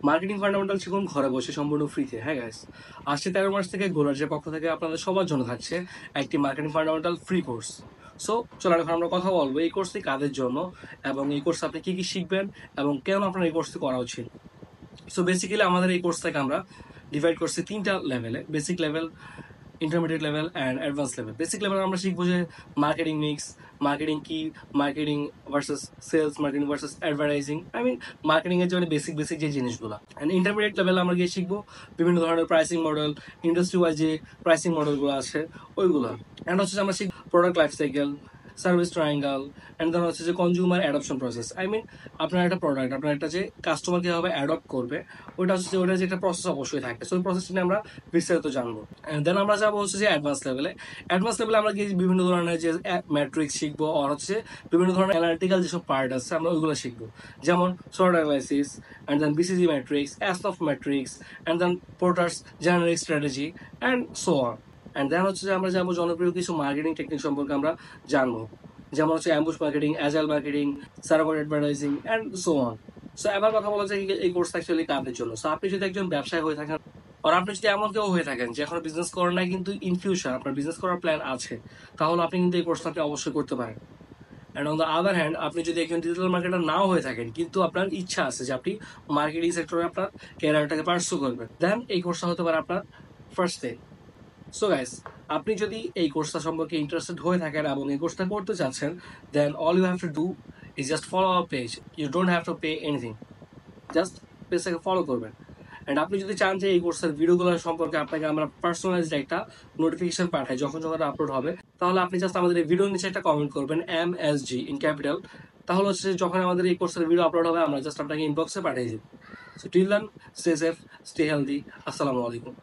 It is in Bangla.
মার্কেটিং ফান্ডামেন্টাল শিখুন ঘরে বসে সম্পূর্ণ ফ্রিতে। হ্যাঁ গাইস, আসছে 13 মাস থেকে গোলার্জের পক্ষ থেকে আপনাদের সবার জন্য থাকছে একটি marketing fundamental free course. So চলো এখন আমরা কথা বলবো এই কোর্সটি কাদের জন্য এবং এই কোর্সে আপনি কি কি শিখবেন এবং কেন আপনার এই কোর্সটি করা উচিত। সো বেসিক্যালি আমাদের এই কোর্সটাকে আমরা ডিভাইড করছি 3টা লেভেলে: basic level, intermediate level and advance level. Basic level আমরা শিখবো যে মার্কেটিং মিক্স, মার্কেটিং কি, marketing versus sales, marketing versus advertising, marketing এর জন্য বেসিক বেসিক যে জিনিসগুলো। অ্যান্ড ইন্টারমিডিয়েট লেভেলে আমরা গিয়ে শিখবো বিভিন্ন ধরনের প্রাইসিং মডেল, ইন্ডাস্ট্রি ওয়াইজ যে প্রাইসিং মডেলগুলো আছে ওইগুলো। অ্যান্ড হচ্ছে আমরা শিখবো product life cycle, service triangle, and then হচ্ছে যে কনজিউমার অ্যাডপশন প্রসেস। আপনার একটা প্রোডাক্ট, আপনার একটা যে কাস্টমার কীভাবে অ্যাডপ্ট করবে ওটা হচ্ছে যে ওটা যে একটা প্রসেস অবশ্যই থাকে। সো ওই প্রসেসটা নিয়ে আমরা বিস্তারিত জানবো। দেন আমরা যাবো হচ্ছে যে অ্যাডভান্স লেভেলে। অ্যাডভান্স লেভেলে আমরা গিয়ে বিভিন্ন ধরনের যে ম্যাট্রিক্স শিখবো, আর হচ্ছে বিভিন্ন ধরনের অ্যানালিটিক্যাল যেসব পার্ট আছে আমরা ওইগুলো শিখবো, যেমন SWOT analysis, and then BCG matrix, অ্যাসলফ matrix, and then Porter's generic strategy, and so on. And then হচ্ছে যে আমরা যাবো জনপ্রিয় কিছু মার্কেটিং টেকনিক সম্পর্কে আমরা জানবো, যেমন হচ্ছে ambush marketing, agile marketing, server advertising, and so on. So এবার কথা বলা যায় এই কোর্স অ্যাকচুয়ালি কাদের জন্য। সো আপনি যদি একজন ব্যবসায়ী হয়ে থাকেন, আর আপনি যদি এমন কেউ হয়ে থাকেন যে এখনো বিজনেস করেন নাই কিন্তু ইন ফিউচার আপনার বিজনেস করার প্ল্যান আছে, তাহলে আপনি কিন্তু এই কোর্সটা আপনি অবশ্যই করতে পারেন। And on the other hand, আপনি যদি একজন ডিজিটাল মার্কেটার নাও হয়ে থাকেন কিন্তু আপনার ইচ্ছা আছে যে আপনি মার্কেটিং সেক্টরে আপনার ক্যারিয়ারটাকে পার্সু করবেন, দেন এই কোর্সটা হতে পারে আপনার ফার্স্ট থিং। সো গাইস, আপনি যদি এই কোর্সটা সম্পর্কে ইন্টারেস্টেড হয়ে থাকেন এবং এই কোর্সটা করতে চাচ্ছেন, then all you have to do is just follow our page. You don't have to pay anything, just পেজটাকে ফলো করবেন। অ্যান্ড আপনি যদি চান যে এই কোর্সের ভিডিওগুলো সম্পর্কে আপনাকে আমরা পার্সোনালাইজড একটা নোটিফিকেশন পাঠাই যখন যখন আপলোড হবে, তাহলে আপনি জাস্ট আমাদের এই ভিডিওর নিচে একটা কমেন্ট করবেন MSG ইন ক্যাপিটাল। তাহলে হচ্ছে যখন আমাদের এই কোর্সের ভিডিও আপলোড হবে আমরা জাস্ট আপনাকে ইনবক্সে পাঠিয়ে দেব। So till then, stay safe, stay healthy. আসসালামু আলাইকুম।